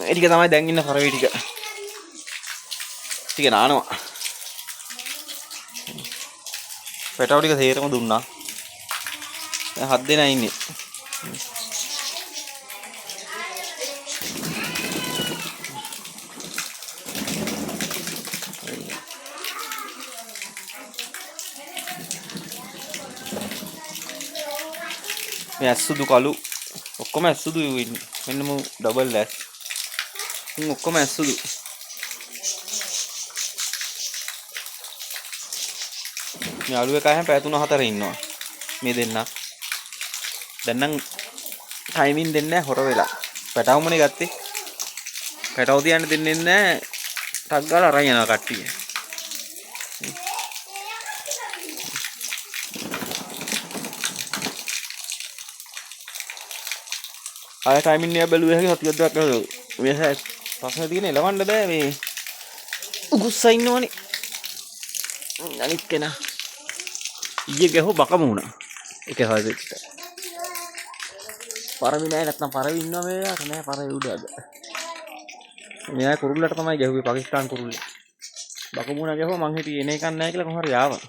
ඒ ටික තමයි දැන් ඉන්න කරවේ ටික. ටික නානවා. පැටව ටික තේරම දුන්නා. දැන් 7 දෙනා ඉන්නේ. මේ ඇස්සුදු කළු ඔක්කොම ඇස්සුදු ඉන්නේ. මෙන්න මු ඩබල් ඇස්. ඔක්කොම ඇස්සුදු. මේ අලු එකා හැම පැය 3-4 ඉන්නවා. මේ දෙන්න. දැන් නම් ටයිමින් දෙන්නේ නැහැ හොර වෙලා. පැටවුමනේ ගත්තේ. පැටව තියන්න දෙන්නේ නැහැ. ටක් ගාලා අරන් යනවා කට්ටිය. ආය ටයිමින් එක බැලුවේ හැකි සතියක් දෙකක් නේද? මේ ප්‍රශ්න තියෙන එලවන්න බෑ මේ උගුස්සා ඉන්නවනේ. අනිත් කෙනා ඊයේ ගහුව බකම වුණා. ඒක හරියට. පරවි නෑ නැත්නම් පරවි ඉන්නවා මේ යාට නෑ පරවි උඩ අද. මෙයා කුරුල්ලට තමයි ගැහුවේ පාකිස්තාන් කුරුල්ලේ. බකමුණා ගැහුවා මං හිතුවේ එන එකක් නෑ කියලා කොහොම හරි ආවා.